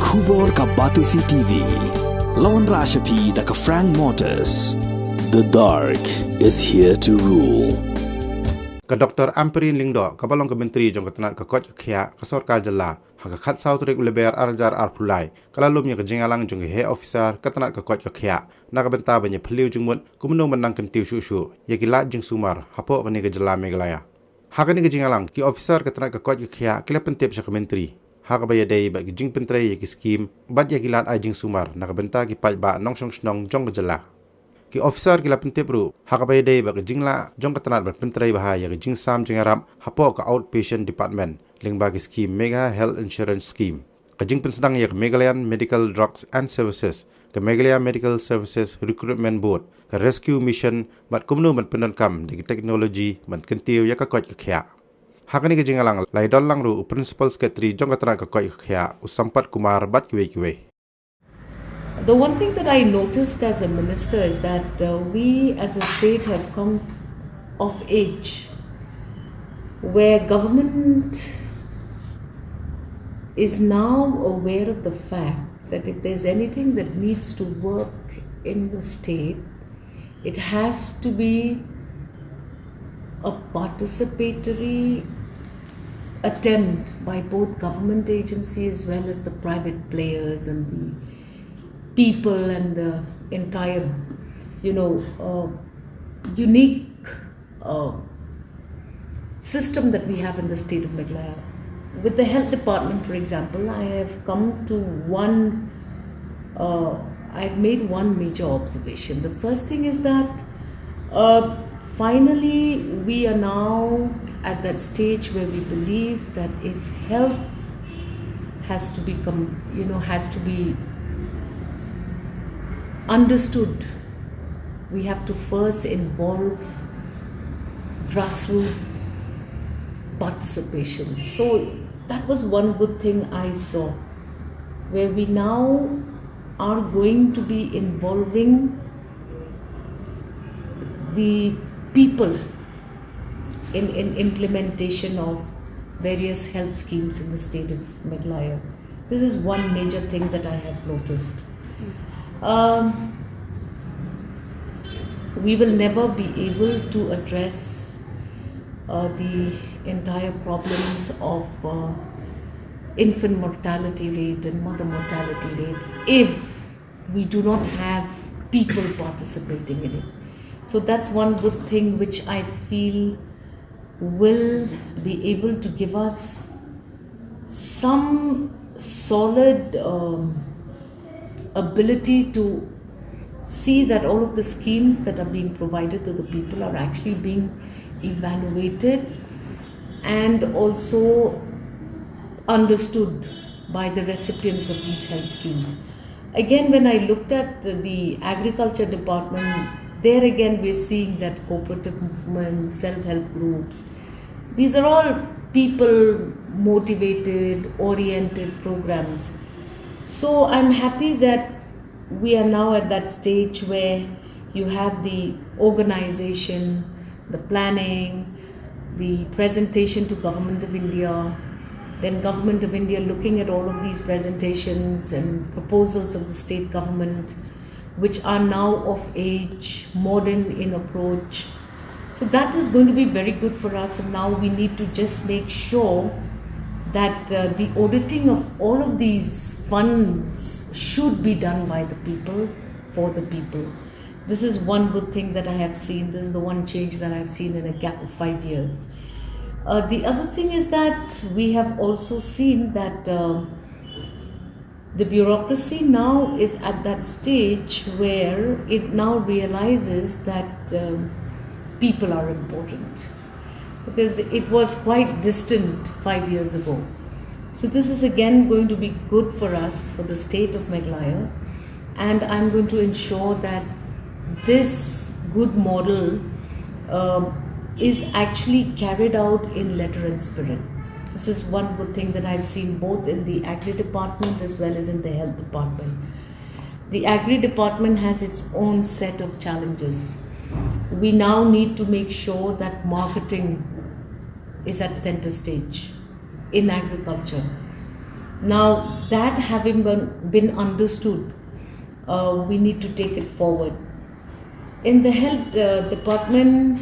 Khubor ka Batisi TV. Lawan Rashapi da ka Frank Motors. The dark is here to rule. Ka Dr. Amperin Lingdo ka balong ka Myntri jong katanat ka kot kya ka Sarkar Jalla ha ka khat South Rek Uleber Arjar Arpulai kalalum nya ka Jingalang jong he Ophisar katanat ka kot kya na ka benta banya phliu jong mut kumno manang Kyntiew shu yakila Jingsumar hapo ka ni ka Jalla Meghalaya ha ka ni ka Jingalang ki Ophisar katanat ka kot kya kila pentep sa ka Myntri ha ka baya day ba ki Jing pentre ki scheme bad yakilat ai Jingsumar na ka benta ki pai ba nong snong jong ka Jalla ki Ophisar kila pentep ru ha ka baya day ba ki Jingla jong katanat ba pentre bahaya ki Jingsam Jingaram hapo ka outpatient department lingba ki scheme mega health insurance scheme ka Jing pensedang yak Meghalayan Medical Drugs and Services ka Meghalaya Medical Services Recruitment Board ka rescue mission mat kumnu mat pendankam di teknologi mat Kyntiew yak ka kot kya hakani ka Jingalang lai don lang ru principal secretary jong katanat ka kot kya usampat Kumar bat kiwe The one thing that I noticed as a minister is that we as a state have come of age where government is now aware of the fact that if there's anything that needs to work in the state, it has to be a participatory attempt by both government agencies as well as the private players and the people and the entire, unique system that we have in the state of Meghalaya. With the health department, for example, I have come to I've made one major observation. The first thing is that finally we are now at that stage where we believe that if health has to become, has to be understood, we have to first involve grassroots participation. So that was one good thing I saw, where we now are going to be involving the people in implementation of various health schemes in the state of Meghalaya. This is one major thing that I have noticed. We will never be able to address the entire problems of infant mortality rate and mother mortality rate if we do not have people participating in it. So that's one good thing which I feel will be able to give us some solid ability to see that all of the schemes that are being provided to the people are actually being evaluated and also understood by the recipients of these health schemes. Again, when I looked at the agriculture department, there again we're seeing that cooperative movements, self-help groups, these are all people motivated, oriented programs. So I'm happy that we are now at that stage where you have the organization, the planning, the presentation to Government of India, then Government of India looking at all of these presentations and proposals of the state government, which are now of age, modern in approach. So that is going to be very good for us, and now we need to just make sure that the auditing of all of these funds should be done by the people, for the people. This is one good thing that I have seen. This is the one change that I have seen in a gap of 5 years. The other thing is that we have also seen that the bureaucracy now is at that stage where it now realizes that people are important, because it was quite distant 5 years ago. So this is again going to be good for us, for the state of Meghalaya, and I'm going to ensure that this good model is actually carried out in letter and spirit. This is one good thing that I've seen both in the Agri department as well as in the Health department. The Agri department has its own set of challenges. We now need to make sure that marketing is at center stage in agriculture. Now, that having been understood, we need to take it forward. In the health department,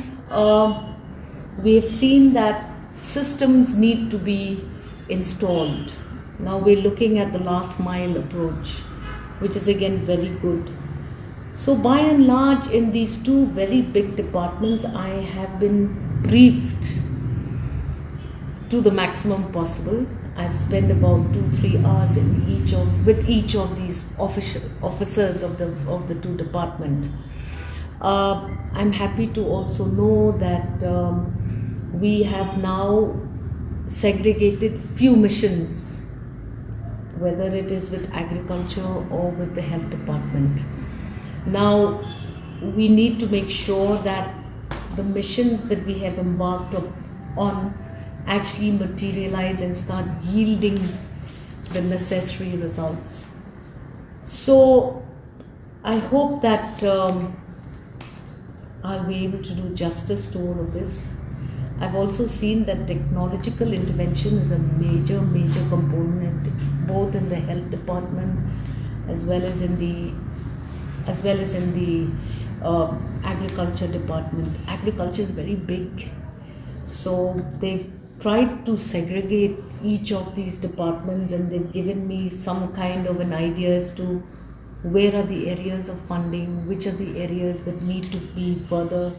we have seen that systems need to be installed. Now we're looking at the last mile approach, which is again very good. So by and large, in these two very big departments, I have been briefed to the maximum possible. I've spent about 2-3 hours with each of these officers of the two departments. I'm happy to also know that we have now segregated few missions, whether it is with agriculture or with the health department. Now we need to make sure that the missions that we have embarked on actually materialize and start yielding the necessary results. So I hope that I'll be able to do justice to all of this. I've also seen that technological intervention is a major component, both in the health department as well as in the agriculture department. Agriculture is very big, so they've tried to segregate each of these departments, and they've given me some kind of an idea as to where are the areas of funding, which are the areas that need to be further